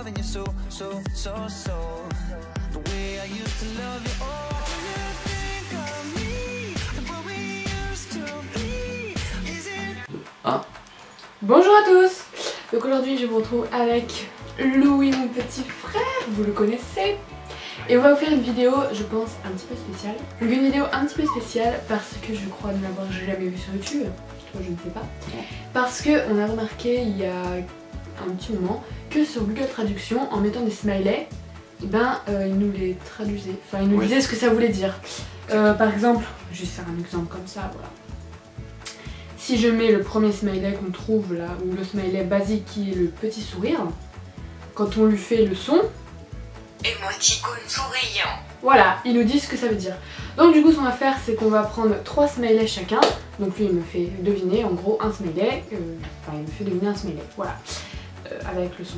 loving you so. The way I used to love you. Oh, you think of me, what we used to be. Is it? Bonjour à tous. Donc aujourd'hui je vous retrouve avec Louis, mon petit frère, vous le connaissez. Et on va vous faire une vidéo, je pense, un petit peu spéciale. Donc une vidéo un petit peu spéciale parce que je crois ne l'avoir jamais vue sur YouTube. Toi je ne sais pas. Parce qu'on a remarqué il y a un petit moment que sur Google Traduction, en mettant des smileys, il nous les traduisait. Enfin il nous disait ce que ça voulait dire. Par exemple, je vais faire un exemple comme ça, voilà. Si je mets le premier smiley qu'on trouve là, ou le smiley basique qui est le petit sourire, quand on lui fait le son, émoticône souriant. Voilà, il nous dit ce que ça veut dire. Donc du coup ce qu'on va faire c'est qu'on va prendre 3 smileys chacun. Donc lui il me fait deviner en gros un smiley, enfin il me fait deviner un smiley, voilà. Avec le son.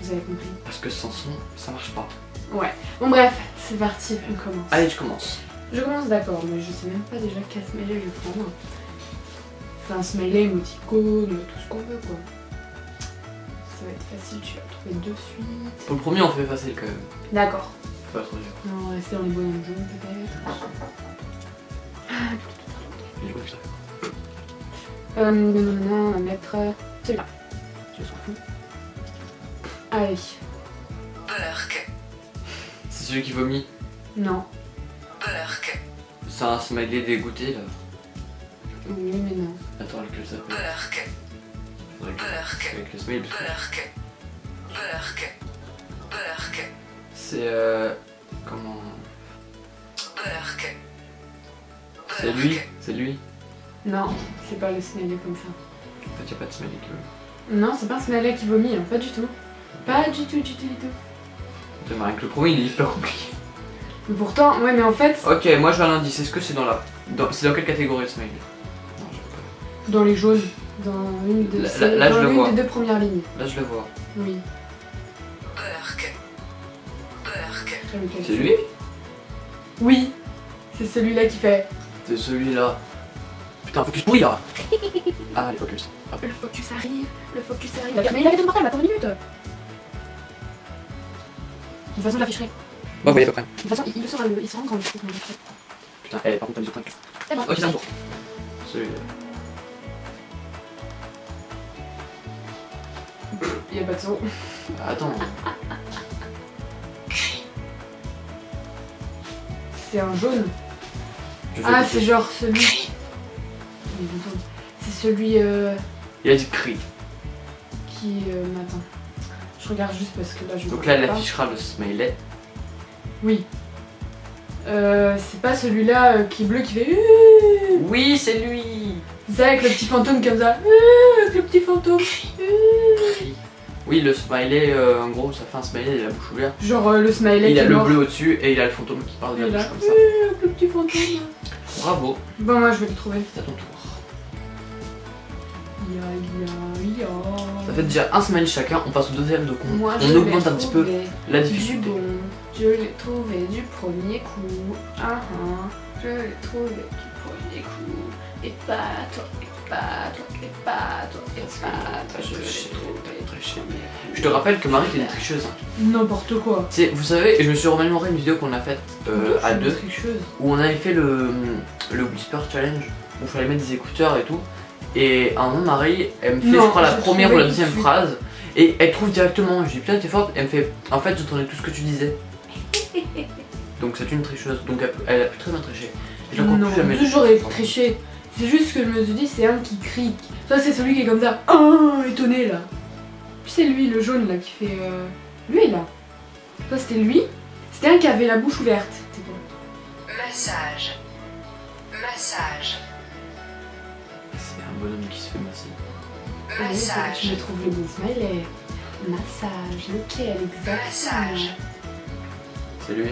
Vous avez compris? Parce que sans son, ça marche pas. Ouais. Bon bref, c'est parti, on commence. Allez, je commence. Je commence d'accord, mais je sais même pas déjà quel smiley je vais prendre. Enfin smiley, émoticône, tout ce qu'on veut quoi. Ça va être facile, tu vas trouver de suite. Pour le premier on fait facile quand même. D'accord. Faut pas trop dur. On va rester dans les bonhommes jaunes peut-être. Il est quoi ça? On va mettre celui-là. Je s'en fous. Allez. Burk. C'est celui qui vomit. Non. Burk. C'est un smiley dégoûté là. Oui mais non. Attends, lequel ça s'appelle? Burk. Burk. Avec le smiley. Burk. Burk. Burk. C'est comment? Burk. C'est lui? C'est lui? Non, c'est pas le smiley comme ça. En fait y'a pas de smiley qui vomit. Non, c'est pas un smiley qui vomit, hein. Pas du tout. Pas du tout. T'as marre que le premier il est hyper compliqué. Mais pourtant, ouais mais en fait... Ok, moi je veux un indice, est-ce que c'est dans la... C'est dans quelle catégorie le smiley? Non, je sais pas. Dans les jaunes. Dans une de Là, je le vois. des deux premières lignes. Là je le vois. Oui. Burk. Burk. C'est lui? Oui. C'est celui-là qui fait... C'est celui-là. Putain, focus pourri là. Ah, les focus. Ah. Le focus arrive, Mais il avait de mortel, attends 2 minutes. De toute façon, je l'afficherai. Bon, voyez à peu près. De toute façon, il se rend quand il faut qu'on l'affiche. Putain, par contre, t'as mis sur 5. C'est bon. Ok, c'est un tour. Celui-là. Il n'y a pas de son. Attends. C'est un jaune. Je Ah, fais c'est genre celui... C'est celui Il a dit cri. qui... attends. Je regarde juste parce que là je... Donc là, elle affichera le smiley. Oui. C'est pas celui-là qui est bleu qui fait... Oui, c'est lui. C'est avec le petit fantôme comme ça. Avec le petit fantôme. Cri. Oui, le smiley, en gros, ça fait un smiley, il a la bouche ouverte. Genre le smiley Il qui a est le mort. bleu au-dessus et il a le fantôme qui parle de Et la là, bouche comme ça. avec le petit fantôme. Bravo. Bon, moi je vais le trouver. C'est à ton tour. Ya. Ça fait déjà un smiley chacun, on passe au deuxième, donc Moi, on augmente un petit peu la du difficulté. bon. Je l'ai trouvé du premier coup. Je l'ai trouvé du premier coup. Et pas toi, et pas toi, et pas toi, et pas toi. Je l'ai trouvé. Je te rappelle que Marie est une tricheuse. N'importe quoi. Vous savez, je me suis remémoré une vidéo qu'on a faite à deux, Tricheuse. où on avait fait le Whisper Challenge, où il fallait mettre des écouteurs et tout. Et à un moment, Marie, elle me fait, Non, je crois, la j'ai première ou trouvé la tout de deuxième suite. phrase, et elle trouve directement. Je dis putain, t'es forte. Elle me fait, en fait, j'entendais tout ce que tu disais. Donc c'est une tricheuse, donc elle a pu très bien tricher. Je la compte Non, plus jamais. toujours triché. C'est juste que je me suis dit, c'est un qui crie. Ça, c'est celui qui est comme ça, étonné là. Puis c'est lui, le jaune là, qui fait. Lui là. Ça, c'était lui. C'était un qui avait la bouche ouverte. C'est quoi? Massage. Massage. C'est un bonhomme qui se fait masser. Massage. Je me trouve le bon smiley. Massage, lequel exactement? Massage. C'est lui.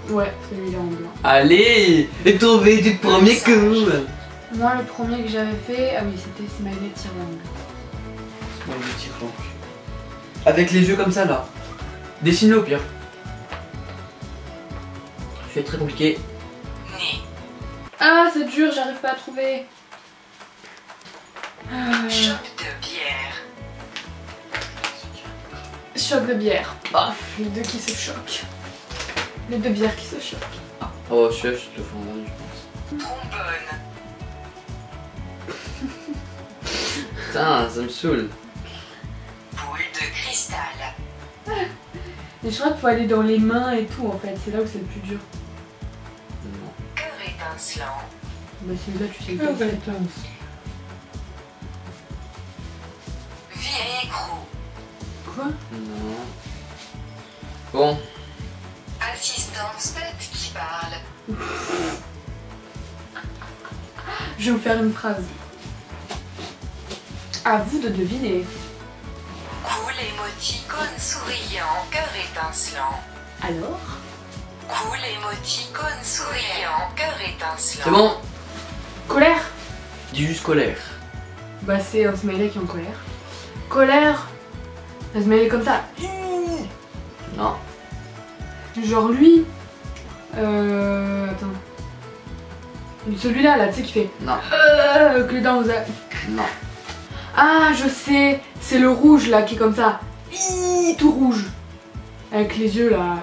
Ouais, celui-là en blanc. Allez, et trouvé du premier coup. Moi, le premier que j'avais fait, ah oui, c'était smiley tire-langue. Smiley tire-langue. Avec les yeux comme ça là. Dessine-le au pire. Je vais être très compliqué. Nez. Ah, c'est dur, j'arrive pas à trouver. Chope de bière. choc de bière. Paf, les deux qui se choquent. Les deux bières qui se choquent. Oh, chef, je te le fais en dernier, je pense. Trombone. Putain, ça me saoule. Boule de cristal. Et je crois qu'il faut aller dans les mains et tout en fait, c'est là où c'est le plus dur. Non. Cœur étincelant. Bah celui-là tu sais pas. Vie écrou. Quoi? Non. Bon, Assistance tête qui parle. Je vais vous faire une phrase. À vous de deviner. Cool émoticône souriant, cœur étincelant. Alors? Cool émoticône souriant, cœur étincelant. c'est bon. Colère? Dis juste colère. Bah c'est un smiley qui est en colère. Colère? Un smiley comme ça. Non. Genre lui. Attends. Celui-là là, tu sais qui fait. Non. Que les dents vous a... Non. Ah je sais. C'est le rouge là qui est comme ça. Tout rouge. Avec les yeux là.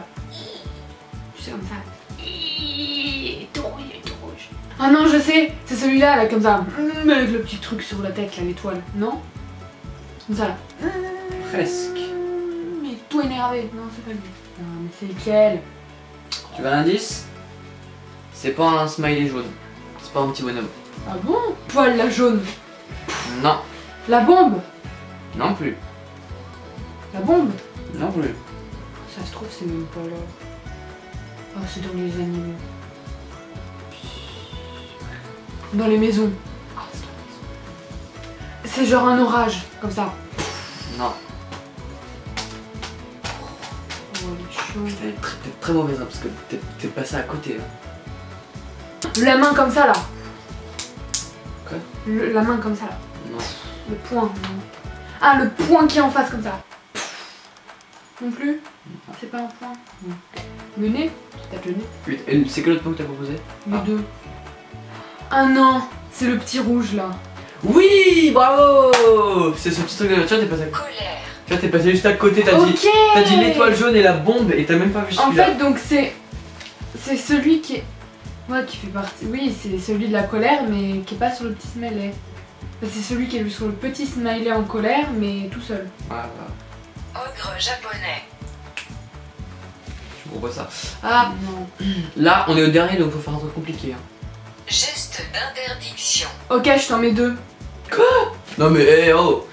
Tu sais comme ça. Tout rouge. Ah non je sais. C'est celui-là là comme ça. Avec le petit truc sur la tête là, l'étoile. Non? Comme ça là. Presque. Mais tout énervé. Non c'est pas lui. Non mais c'est lequel? Tu veux un indice? C'est pas un smiley jaune. C'est pas un petit bonhomme. Ah bon? Poil la jaune. Non. La bombe. Non plus. La bombe. Non plus. Ça se trouve c'est même pas là. Oh c'est dans les animaux. Dans les maisons. Ah, c'est dans les maisons. C'est genre un orage, comme ça. Non. Oh elle est chiante. T'es très mauvaise hein, parce que t'es passé à côté. Hein. La main comme ça là. Quoi? La main comme ça là. Non. Le poing. Non. Ah le poing qui est en face comme ça. Non plus? C'est pas un poing? Non. Le nez? Tu tapes le nez? Et c'est quel autre mot que t'as proposé? Les Ah. deux. Ah non! C'est le petit rouge là. Oui, bravo. C'est ce petit truc de... Tu vois, t'es passé, Colère. tu vois, t'es passé juste à côté, t'as Ok. dit l'étoile jaune et la bombe et t'as même pas vu En celui-là. fait donc c'est celui qui est... Ouais qui fait partie... Oui c'est celui de la colère mais qui est pas sur le petit smiley. Enfin, c'est celui qui est sur le petit smiley en colère mais tout seul. Ah, bah, Ogre japonais. je propose ça. Ah, Non. là on est au dernier donc faut faire un truc compliqué. Hein. Geste d'interdiction. Ok je t'en mets deux. Non mais eh oh.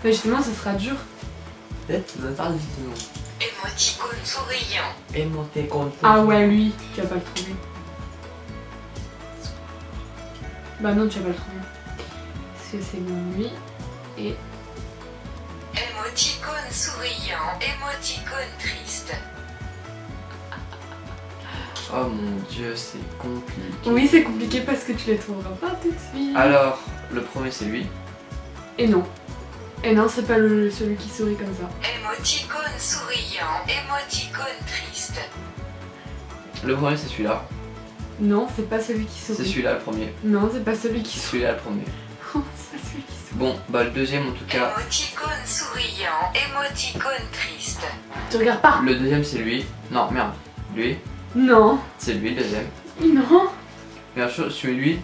Mais justement ça sera dur. Émoticône souriant. Émoticône. Ah ouais lui, tu vas pas le trouver. Bah non tu vas pas le trouver. Parce que c'est bon lui et... Émoticône souriant. Émoticône triste. Oh mon dieu, c'est compliqué. Oui c'est compliqué parce que tu les trouveras pas tout de suite. Alors, le premier c'est lui. Et non. Et non c'est pas celui qui sourit comme ça. Émoticône souriant. Émoticône triste. Le premier c'est celui-là. Non c'est pas celui qui C'est sourit. celui-là le premier. Non c'est pas celui qui C'est sourit. celui-là le premier. C'est pas celui qui sourit. Bon, bah le deuxième en tout cas. Émoticône souriant. Émoticône triste. Tu regardes pas. Le deuxième c'est lui. Non, merde. Lui. Non. C'est lui le deuxième. Non. Bien sûr, celui-lui.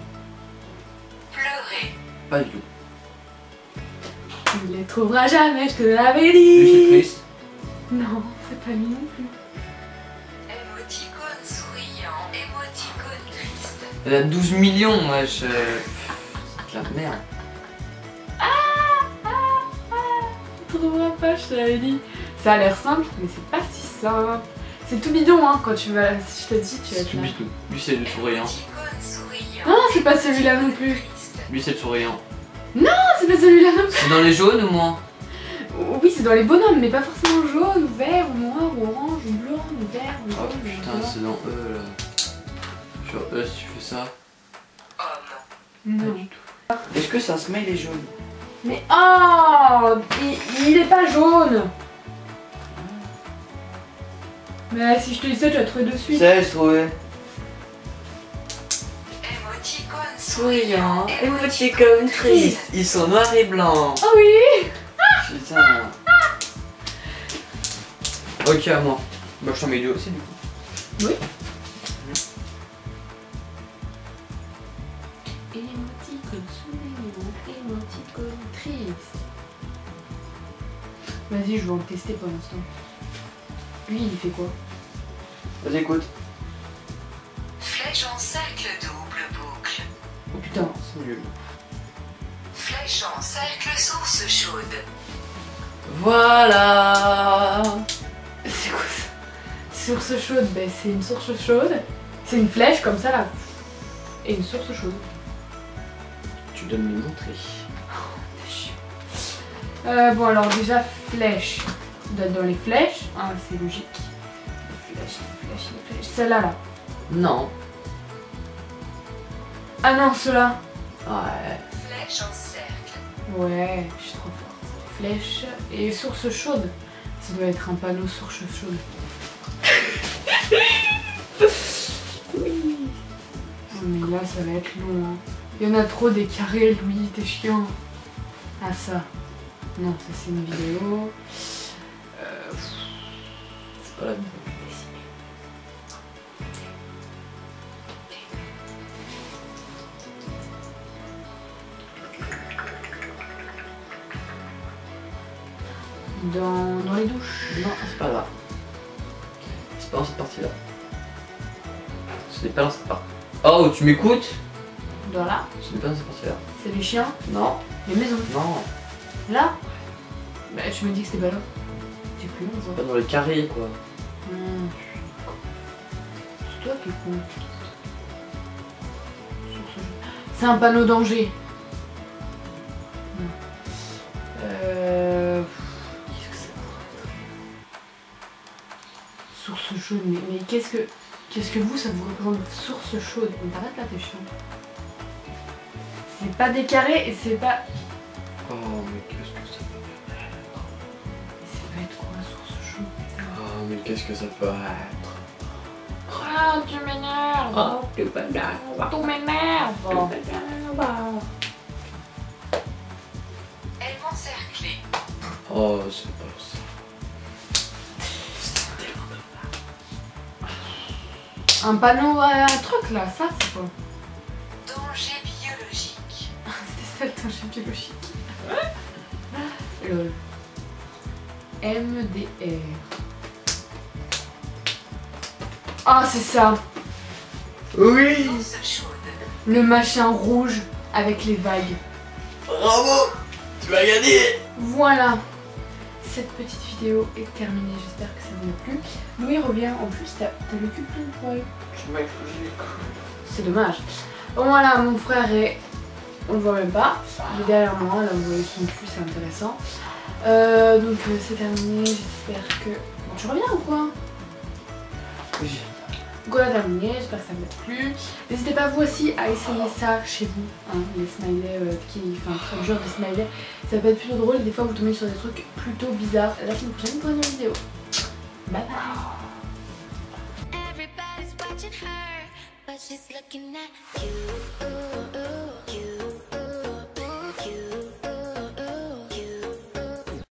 Pleurer. Pas du tout. Tu les trouveras jamais, je te l'avais Lui c'est dit. triste. Non, c'est pas lui non plus. Émoticône souriant. Émoticône triste. Il y en a 12 millions, wesh. C'est de la merde. Tu trouveras pas, je te l'avais dit. Ça a l'air simple, mais c'est pas si simple. C'est tout bidon, hein, quand tu vas... Si je te dis, tu vas C'est être tout là. bidon. Lui c'est le souriant. Émoticône souriant. Non, c'est pas celui-là non plus. Triste. Lui c'est le souriant. Non, c'est pas celui-là non plus. C'est dans les jaunes ou moins? Oui, c'est dans les bonhommes, mais pas forcément jaune, ou vert, ou noir, ou orange, ou blanc, ou vert, ou Oh jaune, ou putain, blanc. c'est dans E là. Sur E si tu fais ça. Homme. Non. du tout. Est-ce que ça se met les jaunes? Mais oh, il est pas jaune. Mais si je te dis ça, tu vas trouver de suite. C'est, je trouvais. Émoticône Souriant, émoticône triste. Ils sont noirs et blancs. Oh oui. Putain. Ok, à moi. Bah, je t'en mets deux aussi du coup. Oui. Émoticône sourire, émoticône triste. Vas-y, je vais en tester pour l'instant. Lui, il fait quoi? Vas-y, écoute. Flèche en cercle double boucle. Oh putain. C'est nul. Flèche en cercle source chaude. Voilà. C'est quoi ça? Source chaude, ben c'est une source chaude. C'est une flèche comme ça là. Et une source chaude. Tu dois me le montrer. Bon alors déjà flèche. On doit être dans les flèches. Ah c'est logique. Les flèches, les flèches, les flèches. Celle-là là. Non. Ah non, ceux-là. Ouais. Flèche en cercle. Ouais, je suis trop forte. Flèche et source chaude. Ça doit être un panneau source chaude. Oui. Oh, mais là ça va être long. Hein. Il y en a trop des carrés, Louis, t'es chiant. Ah ça. Non, ça c'est une vidéo. C'est pas la même. Dans les douches. Non, c'est pas là. C'est pas dans cette partie-là. Ce n'est pas dans cette partie. Oh, tu m'écoutes? Dans là. Ce n'est pas dans cette partie-là. C'est les chiens. Non. Les maisons. Non. Là. Bah tu me dis que c'était pas là. C'est plus long ça. Pas dans les carrés, quoi. C'est toi qui es con. C'est un panneau danger. Qu'est-ce que ça pourrait être? Source chaude, mais qu'est-ce que vous ça vous représente source chaude? On t'arrête là, t'es chiant. C'est pas des carrés et c'est pas. Oh, mais qu'est-ce que ça peut être? Ça peut être quoi, source chaude? Oh, mais qu'est-ce que ça peut être? Ah, tu m'énerves! Oh, tu m'énerves! Tout m'énerve! Elle m'encerclait. Oh, c'est pas ça. Un panneau, un truc là, ça c'est quoi? Danger biologique. C'était ça le danger biologique. Lol. MDR. Ah, c'est ça! Oui! Source chaude. Le machin rouge avec les vagues. Bravo! Tu vas gagner! Voilà! Cette petite vidéo est terminée, j'espère que ça vous a plu. Louis revient, en plus t'as le cul plein de poils. C'est dommage. Bon voilà, mon frère est... On le voit même pas. Il est derrière moi, là vous voyez son cul, c'est intéressant. Donc c'est terminé, j'espère que... Bon, tu reviens ou quoi? Oui. Donc voilà, terminé, j'espère que ça vous a plu. N'hésitez pas vous aussi à essayer ça chez vous, hein, les smileys enfin genre des smileys. Ça peut être plutôt drôle, des fois vous tombez sur des trucs plutôt bizarres. La semaine prochaine pour une nouvelle vidéo. Bye bye. Everybody's watching her, but she's looking at you.